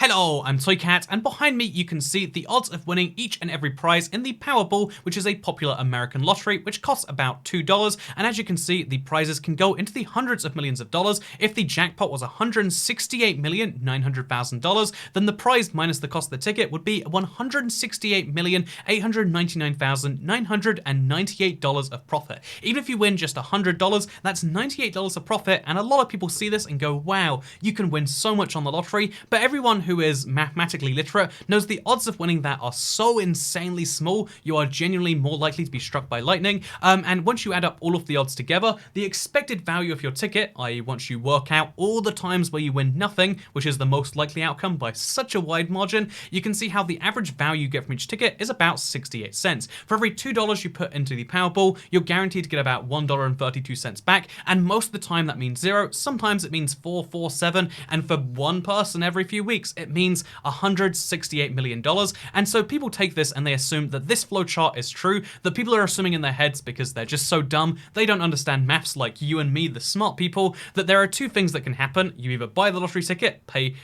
Hello, I'm Toycat, and behind me you can see the odds of winning each and every prize in the Powerball, which is a popular American lottery which costs about $2, and as you can see the prizes can go into the hundreds of millions of dollars. If the jackpot was $168,900,000, then the prize minus the cost of the ticket would be $168,899,998 of profit. Even if you win just $100, that's $98 of profit, and a lot of people see this and go, wow, you can win so much on the lottery, but everyone who is mathematically literate knows the odds of winning that are so insanely small, you are genuinely more likely to be struck by lightning. And once you add up all of the odds together, the expected value of your ticket, i.e. once you work out all the times where you win nothing, which is the most likely outcome by such a wide margin, you can see how the average value you get from each ticket is about 68 cents. For every $2 you put into the Powerball, you're guaranteed to get about $1.32 back, and most of the time that means zero, sometimes it means 447, and for one person every few weeks, it means $168 million. And so people take this and they assume that this flowchart is true, that people are assuming in their heads because they're just so dumb, they don't understand maths like you and me, the smart people, that there are two things that can happen. You either buy the lottery ticket, pay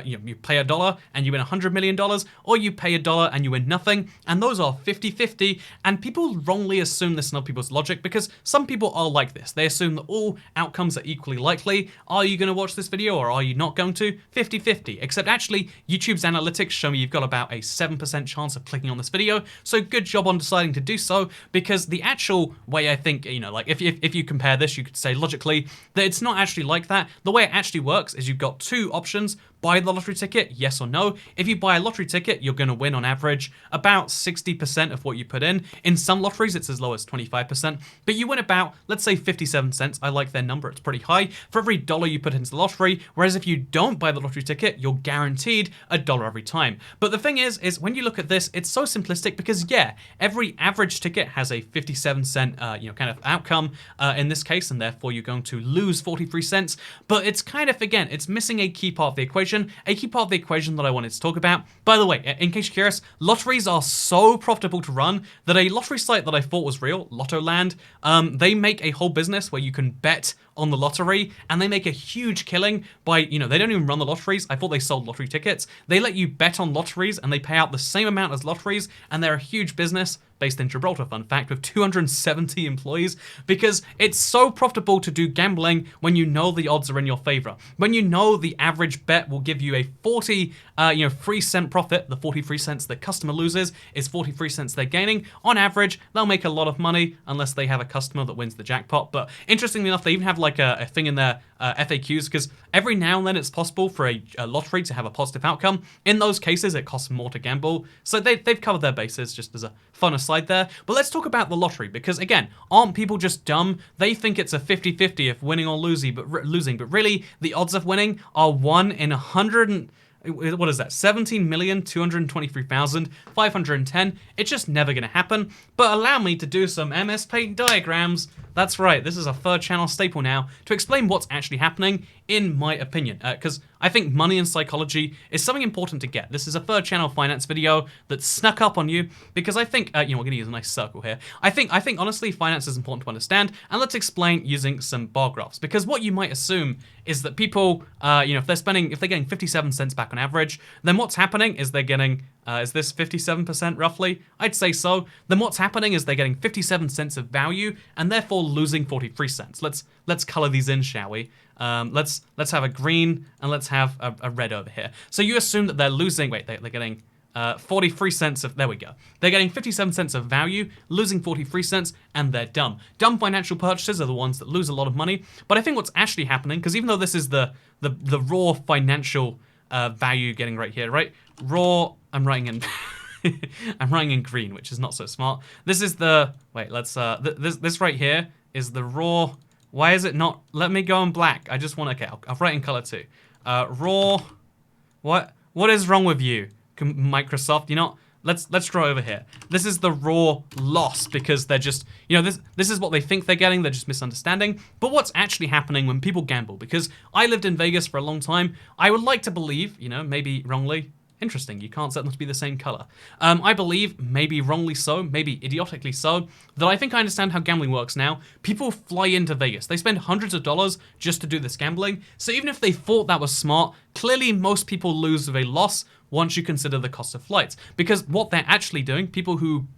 you pay $1 and you win $100 million, or you pay $1 and you win nothing, and those are 50-50, and people wrongly assume this in other people's logic because some people are like this. They assume that all outcomes are equally likely. Are you going to watch this video or are you not going to? 50-50, except actually YouTube's analytics show me you've got about a 7% chance of clicking on this video, so good job on deciding to do so, because the actual way I think, like if you compare this, you could say logically that it's not actually like that. The way it actually works is you've got two options: buy the lottery ticket, yes or no. If you buy a lottery ticket, you're going to win on average about 60% of what you put in. In some lotteries, it's as low as 25%, but you win about, let's say 57 cents. I like their number, it's pretty high, for every dollar you put into the lottery, whereas if you don't buy the lottery ticket, you're guaranteed $1 every time. But the thing is when you look at this, it's so simplistic because yeah, every average ticket has a 57-cent kind of outcome in this case, and therefore you're going to lose 43 cents. But it's kind of, again, it's missing a key part of the equation, that I wanted to talk about. By the way, in case you're curious, lotteries are so profitable to run that a lottery site that I thought was real, Lottoland, they make a whole business where you can bet on the lottery, and they make a huge killing by, they don't even run the lotteries. I thought they sold lottery tickets. They let you bet on lotteries, and they pay out the same amount as lotteries, and they're a huge business based in Gibraltar, fun fact, with 270 employees, because it's so profitable to do gambling when you know the odds are in your favor. When you know the average bet will give you a 43-cent profit, the 43 cents the customer loses is 43 cents they're gaining. On average, they'll make a lot of money unless they have a customer that wins the jackpot. But interestingly enough, they even have like a thing in their FAQs, because every now and then it's possible for a lottery to have a positive outcome. In those cases, it costs more to gamble. So they've covered their bases, just as a fun aside there. But let's talk about the lottery, because again, aren't people just dumb? They think it's a 50-50 if winning or losing, but really the odds of winning are 1 in 100 and... what is that? 17,223,510. It's just never going to happen. But allow me to do some MS Paint diagrams. That's right, this is a third channel staple now, to explain what's actually happening, in my opinion. Because I think money and psychology is something important to get. This is a third channel finance video that snuck up on you, because I think, we're going to use a nice circle here. I think honestly, finance is important to understand, and let's explain using some bar graphs. Because what you might assume is that people, if they're getting 57 cents back on average, then what's happening is they're getting, is this 57% roughly? I'd say so. Then what's happening is they're getting 57 cents of value, and therefore losing 43 cents. Let's color these in, shall we? Let's have a green, and let's have a red over here. So you assume that they're losing, they're getting 43 cents of, there we go. They're getting 57 cents of value, losing 43 cents, and they're dumb. Dumb financial purchases are the ones that lose a lot of money. But I think what's actually happening, because even though this is the raw financial value getting right here, right? Raw, I'm writing in I'm writing in green, which is not so smart. This is the, this right here is the raw. Why is it not, let me go in black. I just want, okay, I'll write in color too. Raw, what is wrong with you, Microsoft? Let's draw over here. This is the raw loss, because they're just, this is what they think they're getting, they're just misunderstanding. But what's actually happening when people gamble? Because I lived in Vegas for a long time. I would like to believe, maybe wrongly, Interesting, you can't set them to be the same color. I believe, maybe wrongly so, maybe idiotically so, that I think I understand how gambling works now. People fly into Vegas. They spend hundreds of dollars just to do this gambling. So even if they thought that was smart, clearly most people lose with a loss once you consider the cost of flights. Because what they're actually doing,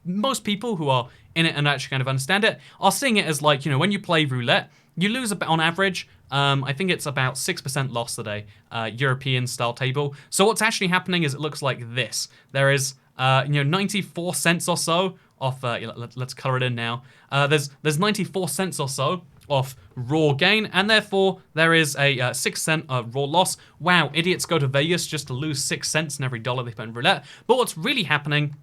most people who are in it and actually kind of understand it, are seeing it as like, when you play roulette, you lose about, on average, I think it's about 6% loss at a European style table. So what's actually happening is it looks like this. There is 94 cents or so off, let's color it in now. There's 94 cents or so off raw gain, and therefore there is a 6 cent raw loss. Wow, idiots go to Vegas just to lose 6 cents in every dollar they spend in roulette. But what's really happening,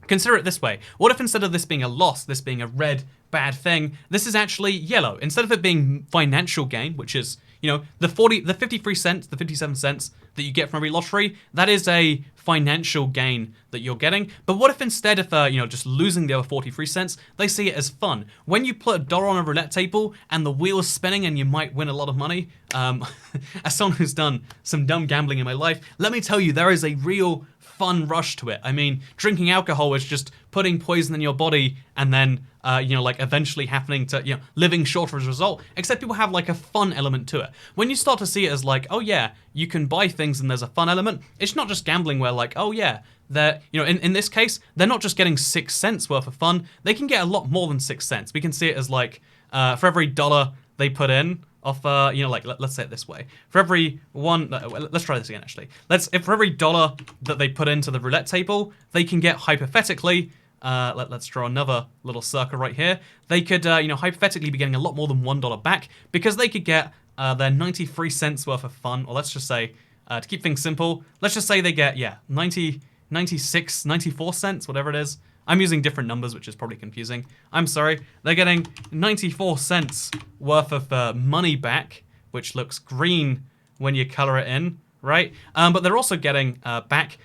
consider it this way. What if instead of this being a loss, this being a red bad thing, this is actually yellow? Instead of it being financial gain, which is, the 53 cents, the 57 cents that you get from every lottery, that is a financial gain that you're getting. But what if instead of, just losing the other 43 cents, they see it as fun? When you put a dollar on a roulette table and the wheel is spinning and you might win a lot of money, as someone who's done some dumb gambling in my life, let me tell you, there is a real fun rush to it. I mean, drinking alcohol is just putting poison in your body and then, eventually happening to, living shorter as a result, except people have like a fun element to it. When you start to see it as like, oh yeah, you can buy things and there's a fun element, it's not just gambling where like, oh yeah, they're, in this case, they're not just getting 6 cents worth of fun, they can get a lot more than 6 cents. We can see it as like, for every dollar they put in, off, let's say it this way. For every one, let's try this again actually. If for every dollar that they put into the roulette table, they can get hypothetically, let's draw another little circle right here. They could, hypothetically be getting a lot more than $1 back because they could get their 93 cents worth of fun, or let's just say, to keep things simple, let's just say they get, 96, 94 cents, whatever it is. I'm using different numbers, which is probably confusing. I'm sorry. They're getting 94 cents worth of money back, which looks green when you color it in, right? But they're also getting back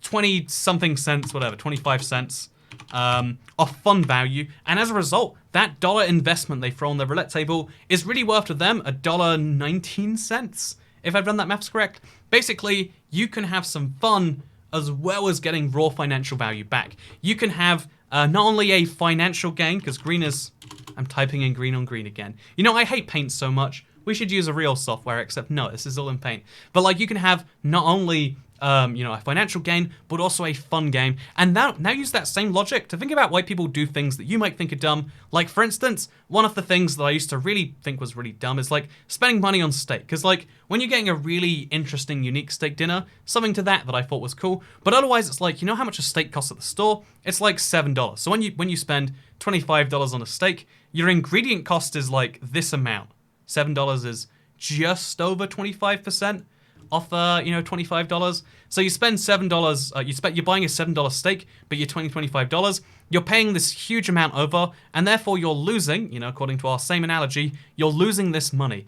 20-something cents, whatever, 25 cents of fun value. And as a result, that dollar investment they throw on the roulette table is really worth to them $1.19, if I've done that maths correct. Basically, you can have some fun as well as getting raw financial value back. You can have not only a financial gain, because green is, I'm typing in green on green again. I hate paint so much. We should use a real software, except no, this is all in paint. But like you can have not only a financial gain, but also a fun game. And now use that same logic to think about why people do things that you might think are dumb. Like, for instance, one of the things that I used to really think was really dumb is like spending money on steak. Because like when you're getting a really interesting, unique steak dinner, something to that I thought was cool. But otherwise, it's like, how much a steak costs at the store? It's like $7. So when you spend $25 on a steak, your ingredient cost is like this amount. $7 is just over 25% off, $25. So you spend $7, you're buying a $7 steak, but you're $25. You're paying this huge amount over, and therefore you're losing, according to our same analogy, you're losing this money.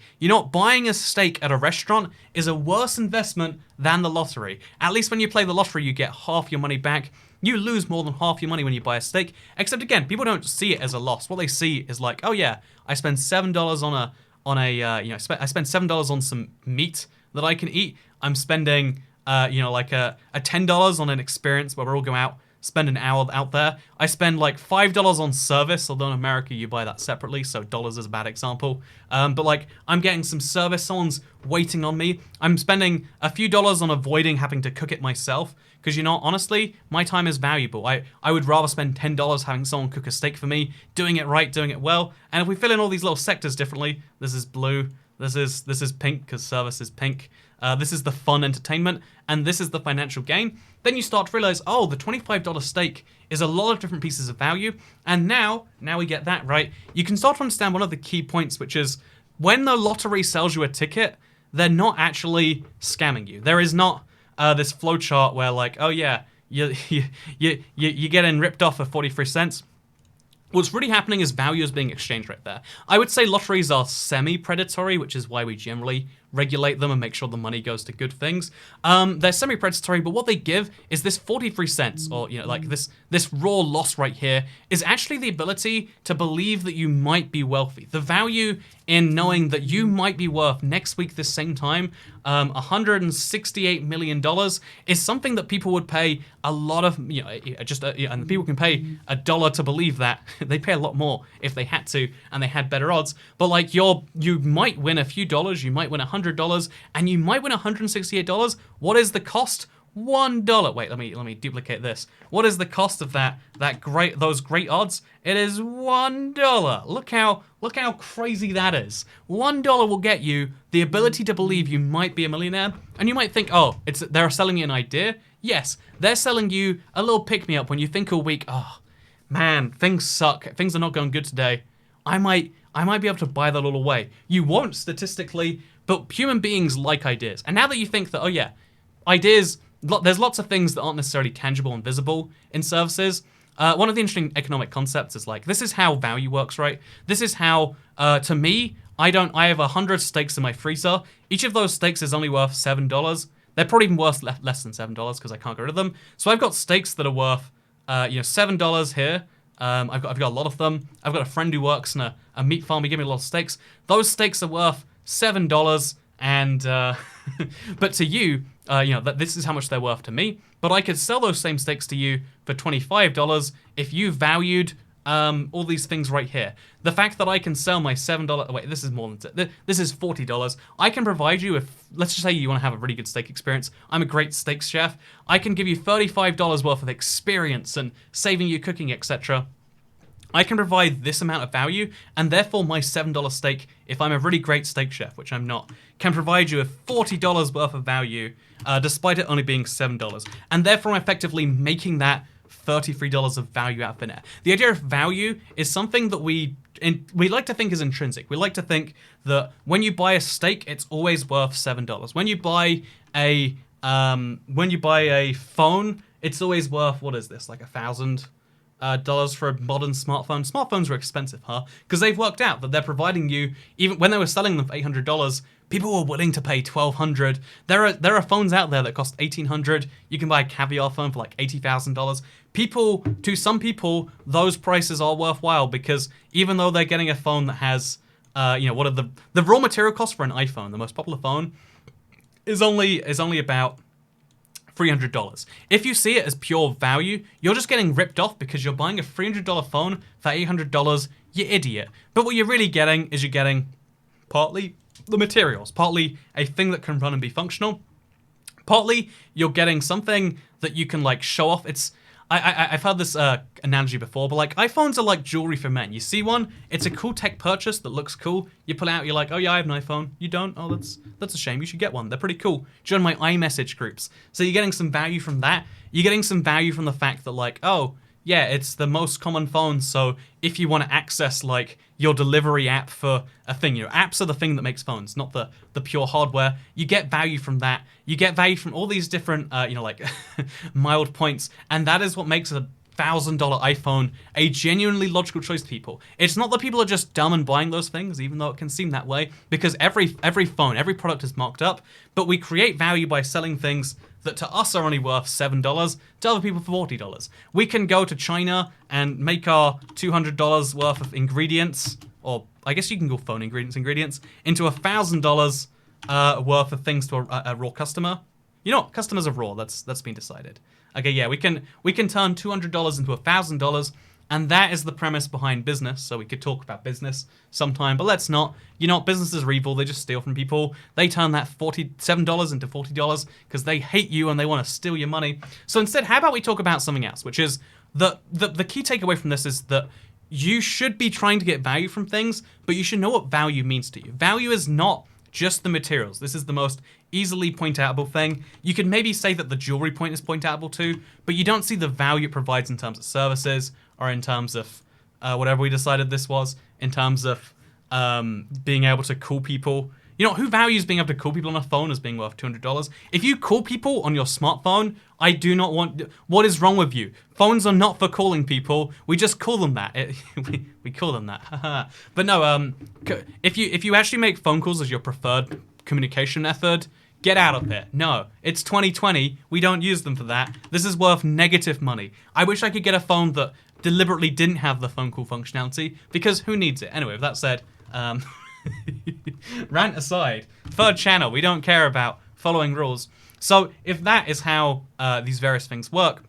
Buying a steak at a restaurant is a worse investment than the lottery. At least when you play the lottery, you get half your money back. You lose more than half your money when you buy a steak, except again, people don't see it as a loss. What they see is like, oh yeah, I spend $7 I spend $7 on some meat that I can eat. I'm spending, like a $10 on an experience where we're all going out, spend an hour out there. I spend like $5 on service, although in America you buy that separately, so dollars is a bad example. But like, I'm getting some service, someone's waiting on me. I'm spending a few dollars on avoiding having to cook it myself, because honestly, my time is valuable. I would rather spend $10 having someone cook a steak for me, doing it right, doing it well. And if we fill in all these little sectors differently, this is blue, this is pink because service is pink. This is the fun entertainment, and this is the financial gain. Then you start to realize, oh, the $25 steak is a lot of different pieces of value. And now we get that right. You can start to understand one of the key points, which is when the lottery sells you a ticket, they're not actually scamming you. There is not this flowchart where like, oh yeah, you're getting ripped off for 43 cents. What's really happening is value is being exchanged right there. I would say lotteries are semi-predatory, which is why we generally regulate them and make sure the money goes to good things. They're semi-predatory, but what they give is this 43 cents, or like this raw loss right here, is actually the ability to believe that you might be wealthy. The value in knowing that you might be worth next week this same time, $168 million is something that people would pay a lot of, and people can pay $1 to believe that. They pay a lot more if they had to and they had better odds. But like you might win a few dollars, you might win $100, and you might win $168. What is the cost? $1. Wait, let me duplicate this. What is the cost of those great odds? It is $1. Look how crazy that is. $1 will get you the ability to believe you might be a millionaire. And you might think, oh, they're selling you an idea. Yes, they're selling you a little pick-me-up when you think all week, oh man, things suck. Things are not going good today. I might be able to buy that all away. You won't statistically, but human beings like ideas. And now that you think that, oh yeah, ideas, there's lots of things that aren't necessarily tangible and visible in services. One of the interesting economic concepts is like, this is how value works, right? This is how, to me, I have 100 steaks in my freezer. Each of those steaks is only worth $7. They're probably even worth less than $7 because I can't get rid of them. So I've got steaks that are worth, $7 here. I've got a lot of them. I've got a friend who works in a meat farm. He gave me a lot of steaks. Those steaks are worth $7, and but to you, that this is how much they're worth to me. But I could sell those same steaks to you for $25 if you valued all these things right here. The fact that I can sell my $7, wait, this is more than, this is $40. I can provide you with, let's just say you want to have a really good steak experience. I'm a great steaks chef. I can give you $35 worth of experience and saving you cooking, etc. I can provide this amount of value, and therefore my $7 steak, if I'm a really great steak chef, which I'm not, can provide you with $40 worth of value, despite it only being $7. And therefore I'm effectively making that $33 of value out of thin air. The idea of value is something that we like to think is intrinsic. We like to think that when you buy a steak, it's always worth $7. When you buy a phone, it's always worth, what is this, like $1,000 for a modern smartphone. Smartphones are expensive, huh? Because they've worked out that they're providing you, even when they were selling them for $800, people were willing to pay $1,200. There are phones out there that cost $1,800. You can buy a caviar phone for like $80,000. To some people, those prices are worthwhile because even though they're getting a phone that has, what are the raw material costs for an iPhone, the most popular phone, is only about $300. If you see it as pure value, you're just getting ripped off because you're buying a $300 phone for $800, you idiot. But what you're really getting is you're getting partly the materials, partly a thing that can run and be functional, partly you're getting something that you can like show off. I've heard this analogy before, but like iPhones are like jewelry for men. You see one, it's a cool tech purchase that looks cool. You pull it out, you're like, oh yeah, I have an iPhone. You don't? Oh, that's a shame. You should get one. They're pretty cool. Join my iMessage groups. So you're getting some value from that. You're getting some value from the fact that like, oh yeah, it's the most common phone. So if you want to access like your delivery app for a thing, apps are the thing that makes phones, not the pure hardware. You get value from that. You get value from all these different, like mild points. And that is what makes a $1,000 iPhone a genuinely logical choice to people. It's not that people are just dumb and buying those things, even though it can seem that way, because every phone, every product is marked up, but we create value by selling things that to us are only worth $7, to other people for $40. We can go to China and make our $200 worth of ingredients, or I guess you can go phone ingredients, into $1,000 worth of things to a raw customer. You know what? Customers are raw. That's been decided. Okay, yeah, we can turn $200 into $1,000, and that is the premise behind business. So we could talk about business sometime, but let's not. Businesses are evil. They just steal from people. They turn that $7 into $40 because they hate you and they want to steal your money. So instead, how about we talk about something else, which is the key takeaway from this is that you should be trying to get value from things, but you should know what value means to you. Value is not just the materials. This is the most easily point-outable thing. You could maybe say that the jewelry point is point-outable too, but you don't see the value it provides in terms of services or in terms of whatever we decided this was, in terms of being able to call people. Who values being able to call people on a phone as being worth $200? If you call people on your smartphone, I do not want... What is wrong with you? Phones are not for calling people. We just call them that. We call them that. But no, if you actually make phone calls as your preferred communication method. Get out of here. No, it's 2020. We don't use them for that. This is worth negative money. I wish I could get a phone that deliberately didn't have the phone call functionality, because who needs it? Anyway, with that said, rant aside, third channel, we don't care about following rules. So if that is how these various things work,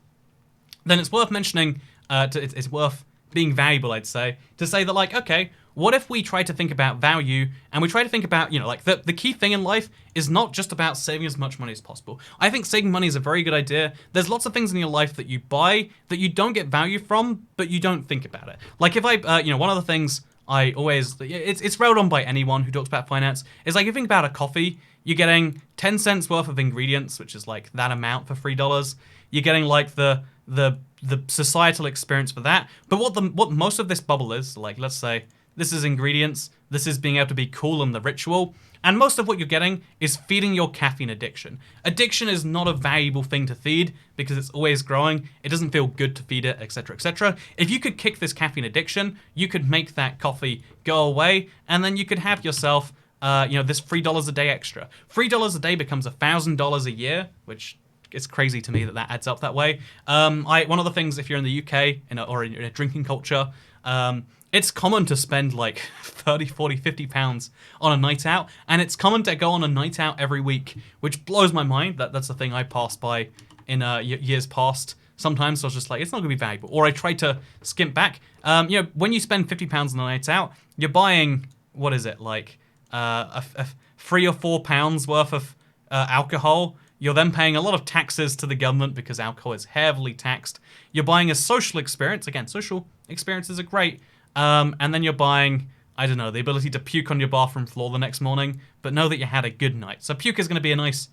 then it's worth mentioning, it's worth being valuable, I'd say, to say that, like, okay, what if we try to think about value, and we try to think about, you know, like, the key thing in life is not just about saving as much money as possible. I think saving money is a very good idea. There's lots of things in your life that you buy that you don't get value from, but you don't think about it. Like, if I, you know, one of the things I always, it's railed on by anyone who talks about finance, is like, if you think about a coffee, you're getting 10 cents worth of ingredients, which is like that amount for $3. You're getting like the societal experience for that. But what most of this bubble is, like, let's say this is ingredients, this is being able to be cool and the ritual, and most of what you're getting is feeding your caffeine addiction. Addiction is not a valuable thing to feed because it's always growing. It doesn't feel good to feed it, etc., etc. If you could kick this caffeine addiction, you could make that coffee go away, and then you could have yourself, you know, this $3 a day extra. $3 a day becomes $1,000 a year, which it's crazy to me that adds up that way. One of the things, if you're in the UK or in a drinking culture, it's common to spend like 30, 40, 50 pounds on a night out, and it's common to go on a night out every week, which blows my mind. That's the thing I passed by in years past. Sometimes I was just like, it's not going to be valuable. Or I try to skimp back. You know, when you spend 50 pounds on a night out, you're buying, what is it, like a 3 or 4 pounds worth of alcohol. You're then paying a lot of taxes to the government because alcohol is heavily taxed. You're buying a social experience. Again, social experiences are great. And then you're buying, I don't know, the ability to puke on your bathroom floor the next morning, but know that you had a good night. So puke is going to be a nice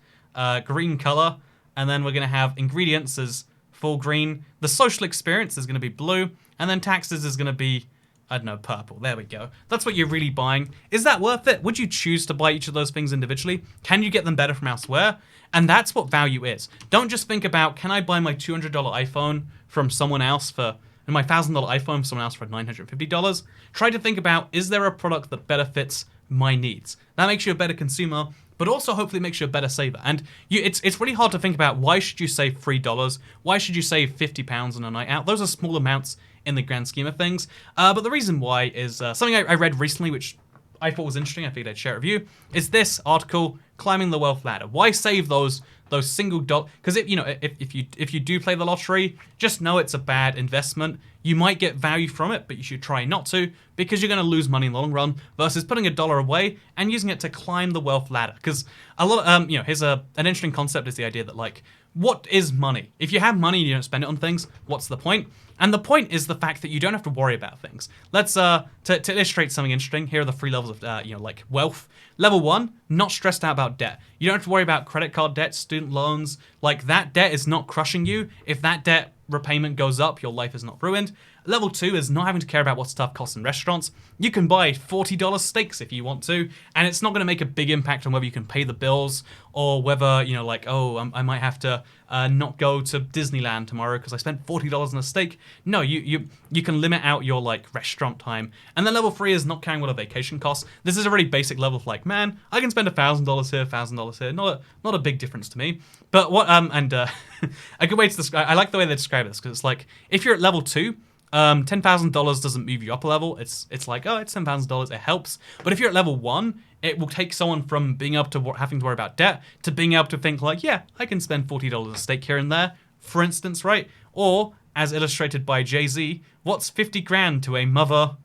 green color, and then we're going to have ingredients as full green. The social experience is going to be blue, and then taxes is going to be, I don't know, purple. There we go. That's what you're really buying. Is that worth it? Would you choose to buy each of those things individually? Can you get them better from elsewhere? And that's what value is. Don't just think about, can I buy my $200 iPhone from someone else for, and my $1,000 iPhone from someone else for $950? Try to think about, is there a product that better fits my needs? That makes you a better consumer, but also hopefully makes you a better saver. And it's really hard to think about, why should you save $3? Why should you save 50 pounds on a night out? Those are small amounts in the grand scheme of things. But the reason why is something I read recently, which I thought was interesting. I figured I'd share it with you. Is this article, Climbing the Wealth Ladder? Why save those single dollars? Because if you do play the lottery, just know it's a bad investment. You might get value from it, but you should try not to, because you're going to lose money in the long run. Versus putting $1 away and using it to climb the wealth ladder. Because a lot, here's an interesting concept: is the idea that, like, what is money? If you have money and you don't spend it on things, what's the point? And the point is the fact that you don't have to worry about things. Let's to illustrate something interesting. Here are the 3 levels of like wealth. Level 1, not stressed out about debt. You don't have to worry about credit card debt, student loans. Like, that debt is not crushing you. If that debt repayment goes up, your life is not ruined. Level 2 is not having to care about what stuff costs in restaurants. You can buy $40 steaks if you want to, and it's not going to make a big impact on whether you can pay the bills or whether, like, oh, I might have to not go to Disneyland tomorrow because I spent $40 on a steak. No, you can limit out your, like, restaurant time. And then level 3 is not caring what a vacation costs. This is a really basic level of, like, man, I can spend $1,000 here, $1,000 here. Not a big difference to me. But what a good way to describe, I like the way they describe this, because it's like, if you're at level 2, $10,000 doesn't move you up a level. It's like, oh, it's $10,000, it helps. But if you're at level 1, it will take someone from being able to having to worry about debt to being able to think, like, yeah, I can spend $40 a steak here and there, for instance, right? Or, as illustrated by Jay-Z, what's 50 grand to a mother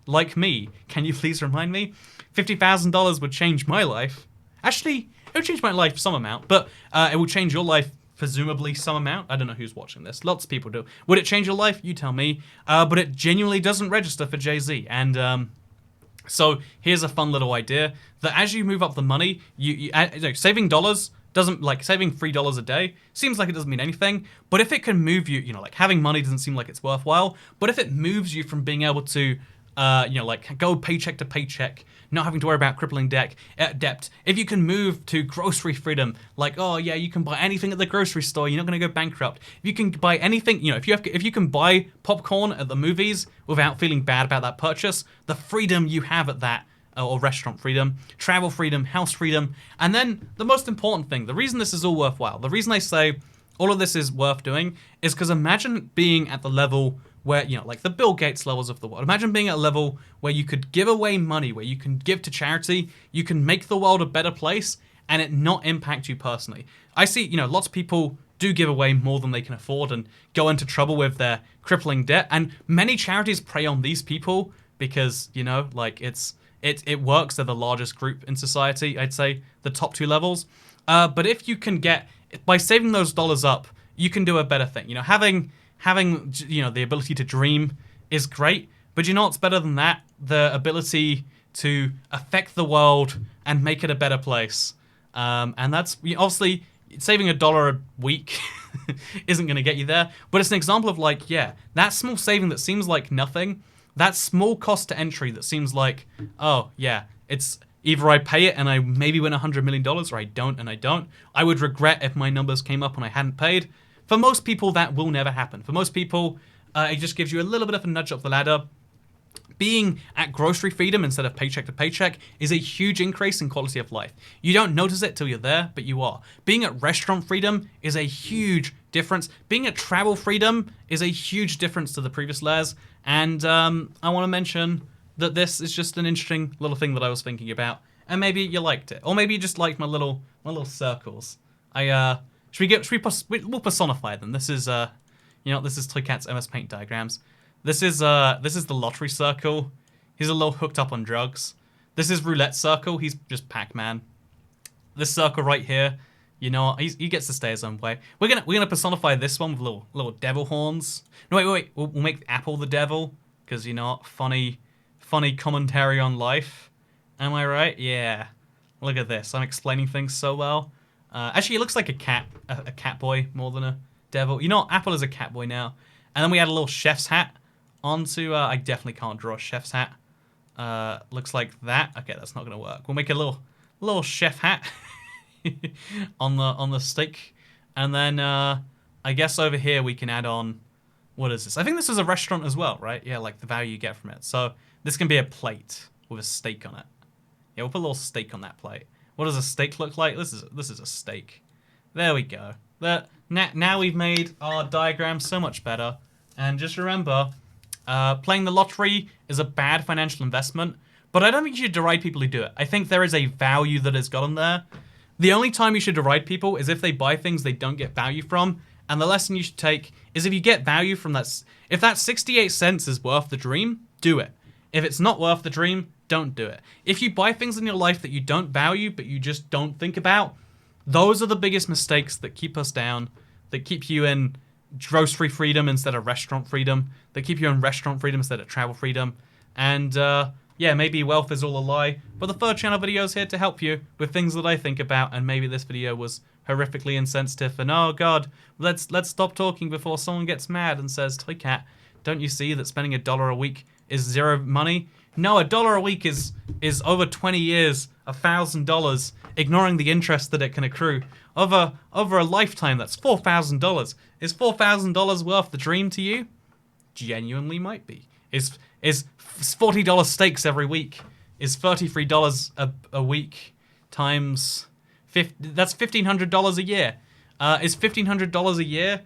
like me? Can you please remind me? $50,000 would change my life. Actually, it would change my life some amount, but it will change your life presumably some amount. I don't know who's watching this. Lots of people do. Would it change your life? You tell me. But it genuinely doesn't register for Jay-Z. And so here's a fun little idea, that as you move up the money, saving dollars doesn't, like, saving $3 a day seems like it doesn't mean anything. But if it can move you, like, having money doesn't seem like it's worthwhile. But if it moves you from being able to, like, go paycheck to paycheck, not having to worry about crippling debt. If you can move to grocery freedom, like, oh yeah, you can buy anything at the grocery store, you're not going to go bankrupt. If you can buy anything, if you can buy popcorn at the movies without feeling bad about that purchase, the freedom you have at that or restaurant freedom, travel freedom, house freedom, and then the most important thing, the reason this is all worthwhile, the reason I say all of this is worth doing is because imagine being at the level where, you know, like the Bill Gates levels of the world. Imagine being at a level where you could give away money, where you can give to charity, you can make the world a better place, and it not impact you personally. I see, you know, lots of people do give away more than they can afford and go into trouble with their crippling debt, and many charities prey on these people because, you know, like it works. They're the largest group in society, I'd say, the top 2 levels. But if you can get, by saving those dollars up, you can do a better thing. You know, having you know, the ability to dream is great, but you know what's better than that? The ability to affect the world and make it a better place. And that's, obviously, saving $1 a week isn't going to get you there, but it's an example of, like, yeah, that small saving that seems like nothing, that small cost to entry that seems like, oh, yeah, it's either I pay it and I maybe win $100 million, or I don't and I don't. I would regret if my numbers came up and I hadn't paid. For most people, that will never happen. For most people, it just gives you a little bit of a nudge up the ladder. Being at grocery freedom instead of paycheck to paycheck is a huge increase in quality of life. You don't notice it till you're there, but you are. Being at restaurant freedom is a huge difference. Being at travel freedom is a huge difference to the previous layers. And I want to mention that this is just an interesting little thing that I was thinking about. And maybe you liked it. Or maybe you just liked my little circles. We'll personify them. This is, you know, this is Toycat's MS Paint diagrams. This is the lottery circle. He's a little hooked up on drugs. This is roulette circle. He's just Pac-Man. This circle right here, you know, he gets to stay his own way. We're gonna personify this one with little devil horns. No, wait. We'll make Apple the devil because, you know, funny commentary on life. Am I right? Yeah. Look at this. I'm explaining things so well. Actually, it looks like a cat boy more than a devil. You know what? Apple is a cat boy now. And then we add a little chef's hat onto, I definitely can't draw a chef's hat. Looks like that. Okay, that's not gonna work. We'll make a little chef hat on the stick. And then I guess over here we can add on, what is this? I think this is a restaurant as well, right? Yeah, like the value you get from it. So this can be a plate with a steak on it. Yeah, we'll put a little steak on that plate. What does a steak look like? This is a steak. There we go. Now we've made our diagram so much better. And just remember, playing the lottery is a bad financial investment, but I don't think you should deride people who do it. I think there is a value that is gotten there. The only time you should deride people is if they buy things they don't get value from, and the lesson you should take is if you get value from that, if that 68 cents is worth the dream, do it. If it's not worth the dream, don't do it. If you buy things in your life that you don't value, but you just don't think about, those are the biggest mistakes that keep us down, that keep you in grocery freedom instead of restaurant freedom, that keep you in restaurant freedom instead of travel freedom. And yeah, maybe wealth is all a lie, but the third channel video is here to help you with things that I think about, and maybe this video was horrifically insensitive, and oh god, let's stop talking before someone gets mad and says, Toycat, don't you see that spending $1 a week is zero money? No, $1 a week is over 20 years, $1,000, ignoring the interest that it can accrue. Over a lifetime, that's $4,000. Is $4,000 worth the dream to you? Genuinely might be. Is $40 steaks every week? Is $33 a week times 50? That's $1,500 a year. Is $1,500 a year?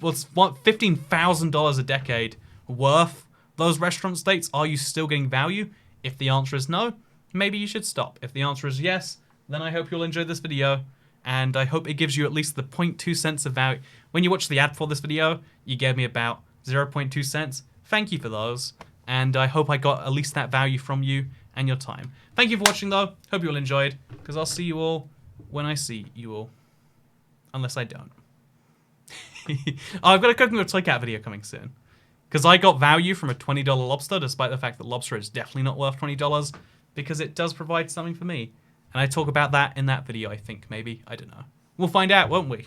What's $15,000 a decade worth those restaurant steaks? Are you still getting value? If the answer is no, maybe you should stop. If the answer is yes, then I hope you'll enjoy this video, and I hope it gives you at least the 0.2 cents of value. When you watch the ad for this video, you gave me about 0.2 cents. Thank you for those, and I hope I got at least that value from you and your time. Thank you for watching though. Hope you all enjoyed, because I'll see you all when I see you all. Unless I don't. Oh, I've got a cooking with Toycat video coming soon. Because I got value from a $20 lobster, despite the fact that lobster is definitely not worth $20, because it does provide something for me. And I talk about that in that video, I think, maybe. I don't know. We'll find out, won't we?